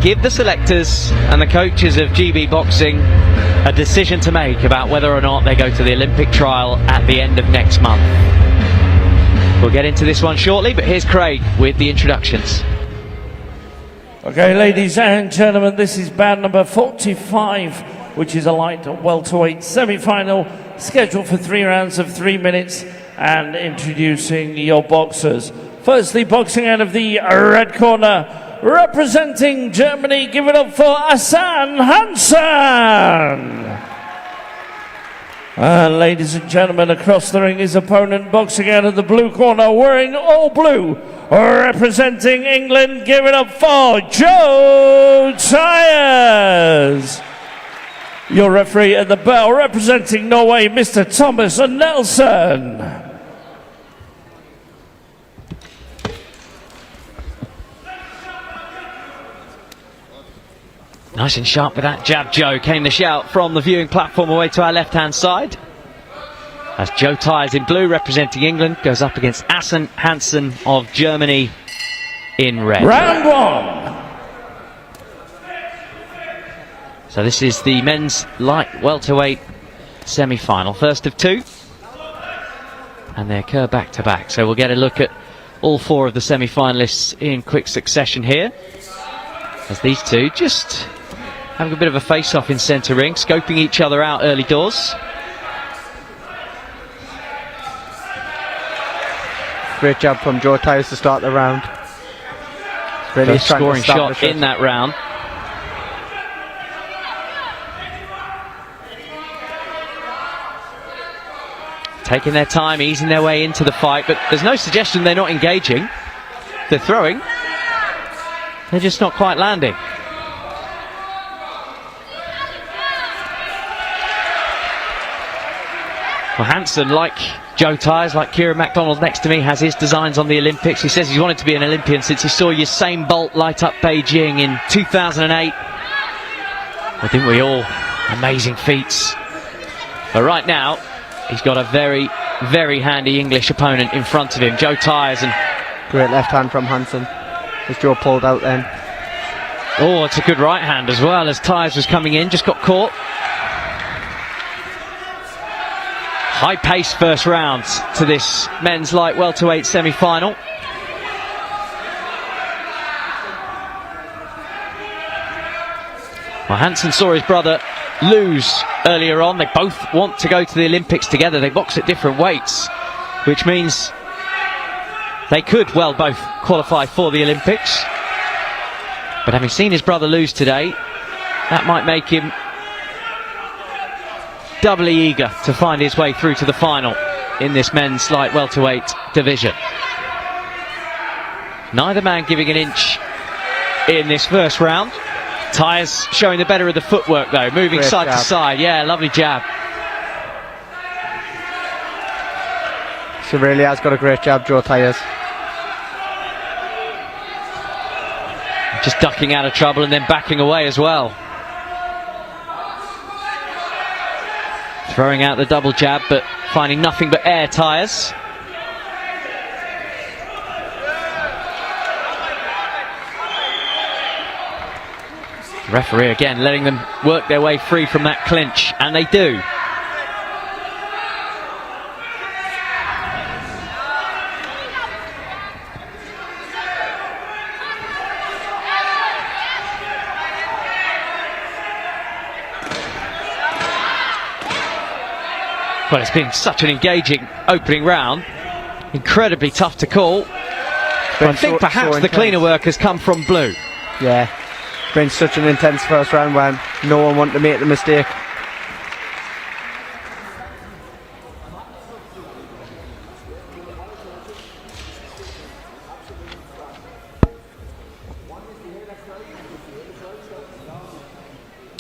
give the selectors and the coaches of GB Boxing a decision to make about whether or not they go to the Olympic trial at the end of next month. We'll get into this one shortly, but here's Craig with the introductions. Okay, ladies and gentlemen, this is bout number 45, which is a light welterweight semi-final, scheduled for 3 rounds of 3 minutes, and introducing your boxers. Firstly, boxing out of the red corner, representing Germany, give it up for Assan Hansen. And ladies and gentlemen, across the ring, his opponent, boxing out of the blue corner, wearing all blue, representing England, give it up for Joe Tyers. Your referee at the bell, representing Norway, Mr. Thomas Nelson. Nice and sharp with that jab, Joe. Came the shout from the viewing platform away to our left-hand side. As Joe Tyers in blue, representing England, goes up against Assan Hansen of Germany in red. Round 1. So this is the men's light welterweight semi-final. First of 2. And they occur back-to-back. So we'll get a look at all 4 of the semi-finalists in quick succession here. As these two just having a bit of a face-off in centre ring, scoping each other out early doors. Great job from Joe Tyers to start the round. Really First scoring shot in that round. Taking their time, easing their way into the fight, but there's no suggestion they're not engaging. They're throwing. They're just not quite landing. Well, Hansen, like Joe Tyers, like Kieran MacDonald next to me, has his designs on the Olympics. He says he's wanted to be an Olympian since he saw Usain Bolt light up Beijing in 2008. I think we all. Amazing feats. But right now, he's got a very, very handy English opponent in front of him, Joe Tyers. And great left hand from Hansen as Joe pulled out then. Oh, it's a good right hand as well, as Tyers was coming in, just got caught. High-paced first round to this men's light welterweight semi-final. Well, Hansen saw his brother lose earlier on. They both want to go to the Olympics together. They box at different weights, which means they could well both qualify for the Olympics. But having seen his brother lose today, that might make him doubly eager to find his way through to the final in this men's light welterweight division. Neither man giving an inch in this first round. Tyers showing the better of the footwork though, moving Great side jab. to side. Yeah, lovely jab. She really has got a great jab, Joe Tyers. Just ducking out of trouble and then backing away as well. Throwing out the double jab, but finding nothing but air, Tyers. The referee again letting them work their way free from that clinch, and they do. Well, it's been such an engaging opening round. Incredibly tough to call. But I think perhaps the cleaner work has come from blue. Yeah, it's been such an intense first round when no one wanted to make the mistake.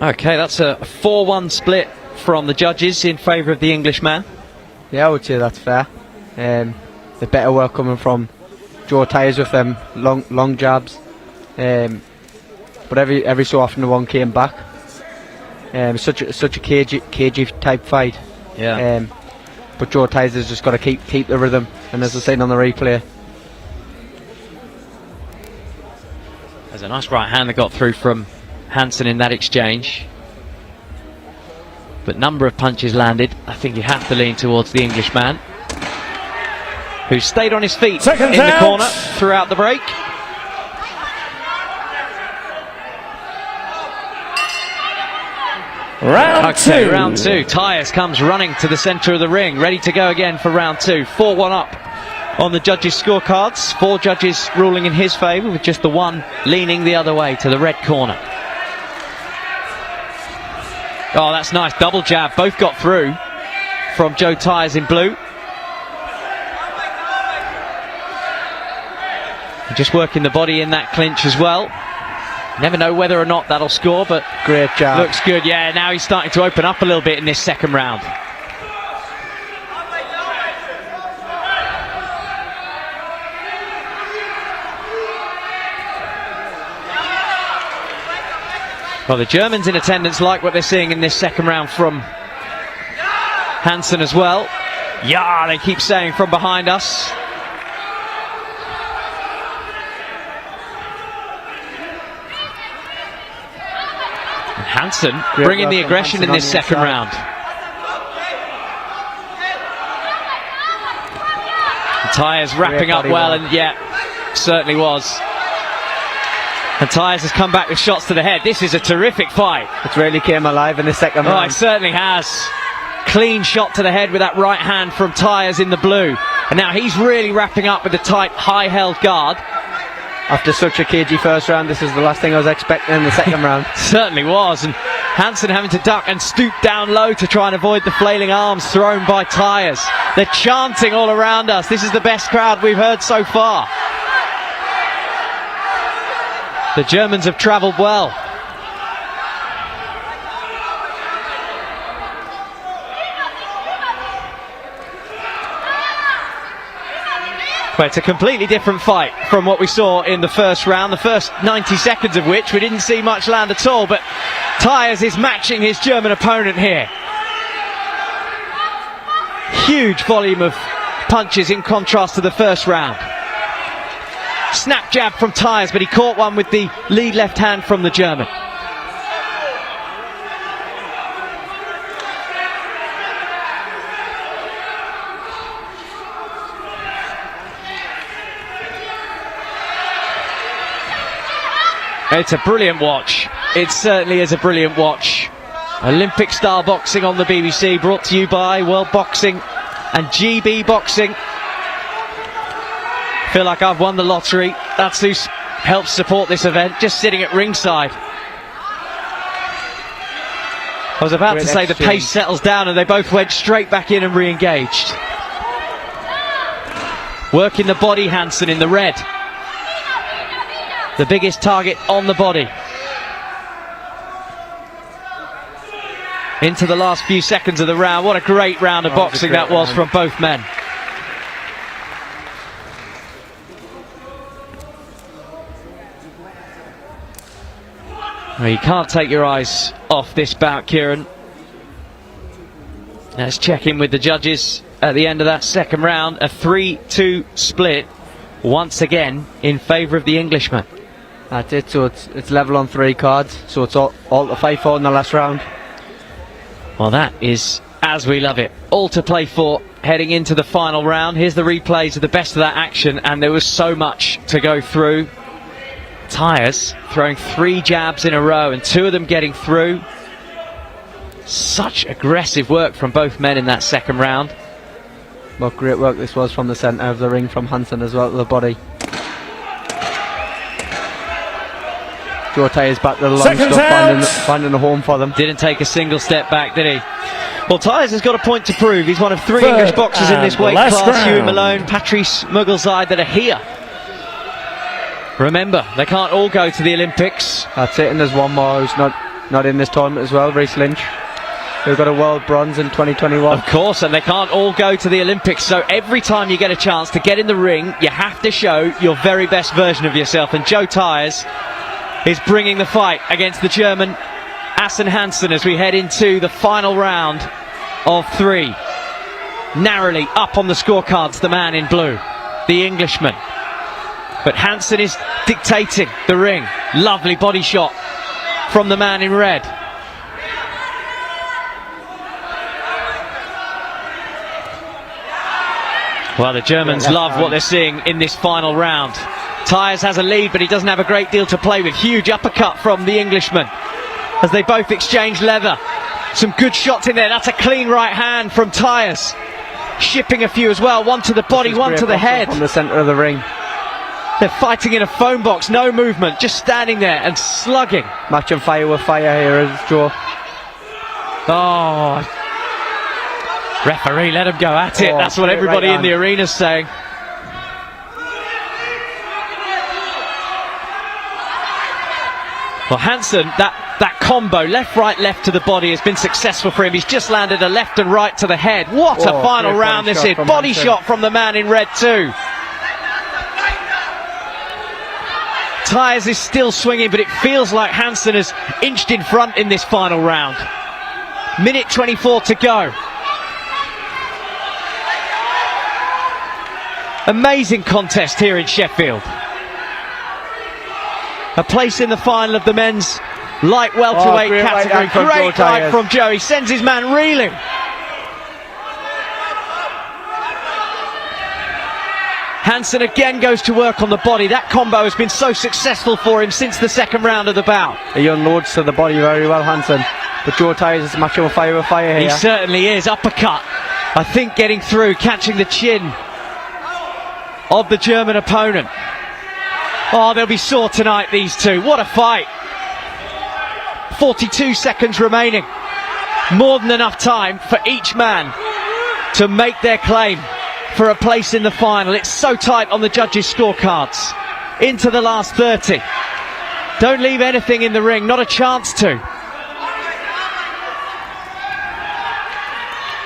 Okay, that's a 4-1 split from the judges in favour of the Englishman. Yeah, I would say that's fair. The better work coming from Joe Tyers with them long jabs. But every so often the one came back. Such a cagey type fight. Yeah. But Joe Tyers has just got to keep the rhythm, and as I said on the replay, There's a nice right hand that got through from Hansen in that exchange. But number of punches landed. I think you have to lean towards the Englishman, who stayed on his feet in the corner throughout the break. Round two. Tyers comes running to the centre of the ring, ready to go again for round two. 4-1 up on the judges' scorecards. 4 judges ruling in his favour, with just the one leaning the other way to the red corner. Oh, that's nice. Double jab. Both got through from Joe Tyers in blue. Just working the body in that clinch as well. Never know whether or not that'll score, but great job. Looks good. Yeah, now he's starting to open up a little bit in this second round. Well, the Germans in attendance like what they're seeing in this second round from Hansen as well. Yeah, they keep saying from behind us. Hansen bringing the aggression in this second round. Tyers wrapping up well, and yeah, certainly was. And Tyers has come back with shots to the head. This is a terrific fight. It really came alive in the second round. Oh, it certainly has. Clean shot to the head with that right hand from Tyers in the blue. And now he's really wrapping up with the tight, high-held guard. After such a cagey first round, this is the last thing I was expecting in the second round. Certainly was. And Hansen having to duck and stoop down low to try and avoid the flailing arms thrown by Tyers. They're chanting all around us. This is the best crowd we've heard so far. The Germans have travelled well. But it's a completely different fight from what we saw in the first round, the first 90 seconds of which we didn't see much land at all, but Tyers is matching his German opponent here. Huge volume of punches in contrast to the first round. Snap jab from Tyers, but he caught one with the lead left hand from the German. It's a brilliant watch. It certainly is a brilliant watch. Olympic style boxing on the BBC, brought to you by World Boxing and GB Boxing. Feel like I've won the lottery. That's who helps support this event, just sitting at ringside. I was about to say the pace settles down, and they both went straight back in and re-engaged. Working the body, Hansen in the red. The biggest target on the body. Into the last few seconds of the round. What a great round of boxing that was from both men. Well, you can't take your eyes off this bout, Kieran. Let's check in with the judges at the end of that second round. A 3-2 split, once again, in favour of the Englishman. That's it, so it's level on 3 cards, so it's all to fight for in the last round. Well, that is as we love it. All to play for heading into the final round. Here's the replays of the best of that action, and there was so much to go through. Tyers throwing 3 jabs in a row and 2 of them getting through. Such aggressive work from both men in that second round. Well, great work this was from the centre of the ring from Hansen as well to the body. Joe Tyers back to the long stuff, finding a home for them. Didn't take a single step back, did he? Well, Tyers has got a point to prove. He's one of 3 English boxers in this weight class, Huey Malone, Patrice Muggleside, that are here. Remember, they can't all go to the Olympics. That's it, and there's one more who's not in this tournament as well, Reece Lynch, who got a world bronze in 2021. Of course, and they can't all go to the Olympics, so every time you get a chance to get in the ring, you have to show your very best version of yourself, and Joe Tyers is bringing the fight against the German Assan Hansen as we head into the final round of 3. Narrowly up on the scorecards, the man in blue, the Englishman. But Hansen is dictating the ring. Lovely body shot from the man in red. Well, the Germans love what they're seeing in this final round. Tyers has a lead, but he doesn't have a great deal to play with. Huge uppercut from the Englishman as they both exchange leather. Some good shots in there. That's a clean right hand from Tyers. Shipping a few as well. One to the body, one to the head. From the centre of the ring. They're fighting in a phone box, no movement, just standing there and slugging. Matching fire with fire here is Joe. Oh, referee, let him go at it. That's what everybody in the arena's saying. Well, Hansen, that combo, left, right, left to the body has been successful for him. He's just landed a left and right to the head. What a final round this is. Body shot from the man in red too. Tyers is still swinging, but it feels like Hansen has inched in front in this final round. Minute 24 to go. Amazing contest here in Sheffield. A place in the final of the men's light welterweight category. Great right from Joe. He sends his man reeling. Hansen again goes to work on the body. That combo has been so successful for him since the second round of the bout. He unloads to the body very well, Hansen. But Joe Tyers is matching with fire here. He certainly is. Uppercut, I think, getting through, catching the chin of the German opponent. Oh, they'll be sore tonight, these two. What a fight. 42 seconds remaining. More than enough time for each man to make their claim for a place in the final. It's so tight on the judges' scorecards. Into the last 30. Don't leave anything in the ring, not a chance to.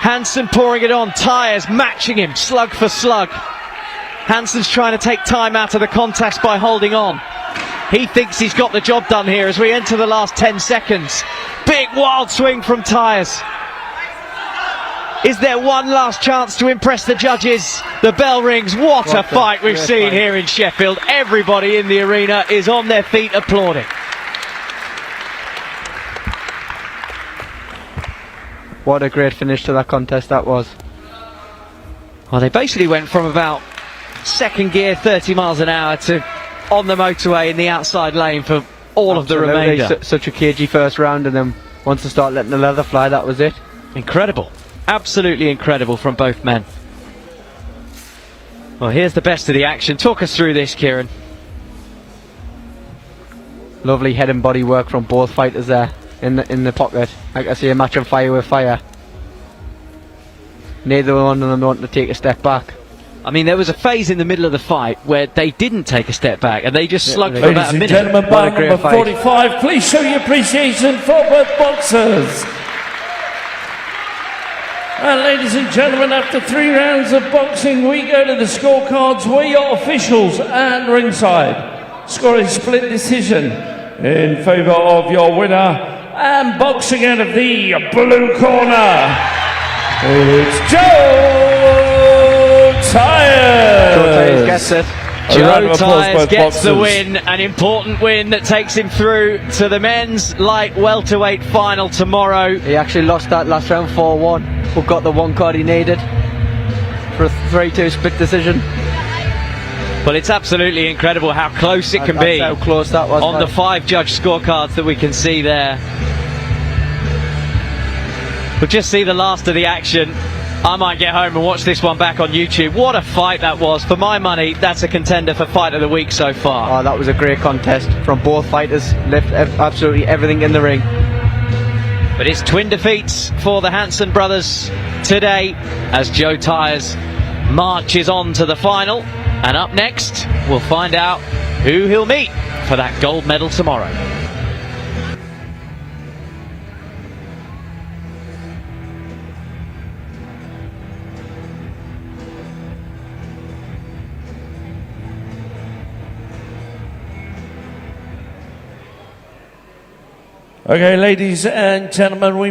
Hansen pouring it on, Tyers matching him, slug for slug. Hansen's trying to take time out of the contest by holding on. He thinks he's got the job done here as we enter the last 10 seconds. Big wild swing from Tyers. Is there one last chance to impress the judges? The bell rings. What a fight we've seen here in Sheffield. Everybody in the arena is on their feet applauding. What a great finish to that contest that was. Well, they basically went from about second gear, 30 miles an hour, to on the motorway in the outside lane for all of the remainder. Such a cagey first round, and then once they start letting the leather fly, that was it. Incredible. Absolutely incredible from both men. Well, here's the best of the action. Talk us through this, Kieran. Lovely head and body work from both fighters there in the pocket. Like I say, a match on fire with fire. Neither one of them wanting to take a step back. I mean, there was a phase in the middle of the fight where they didn't take a step back and they just slugged for about a minute. Ladies and gentlemen, bout number 45, please show your appreciation for both boxers. And ladies and gentlemen, after 3 rounds of boxing, we go to the scorecards where your officials and ringside score a split decision in favour of your winner, and boxing out of the blue corner, it's Joe Tyers. Joe Tyers gets it. Joe Tyers gets the win, an important win that takes him through to the men's light welterweight final tomorrow. He actually lost that last round 4-1, but got the one card he needed for a 3-2 split decision. Well, it's absolutely incredible how close it can be. How close that was on the 5 judge scorecards that we can see there. We'll just see the last of the action. I might get home and watch this one back on YouTube. What a fight that was. For my money, that's a contender for fight of the week so far. Oh, that was a great contest from both fighters. Left absolutely everything in the ring. But it's twin defeats for the Hansen brothers today as Joe Tyers marches on to the final. And up next, we'll find out who he'll meet for that gold medal tomorrow. Okay, ladies and gentlemen, we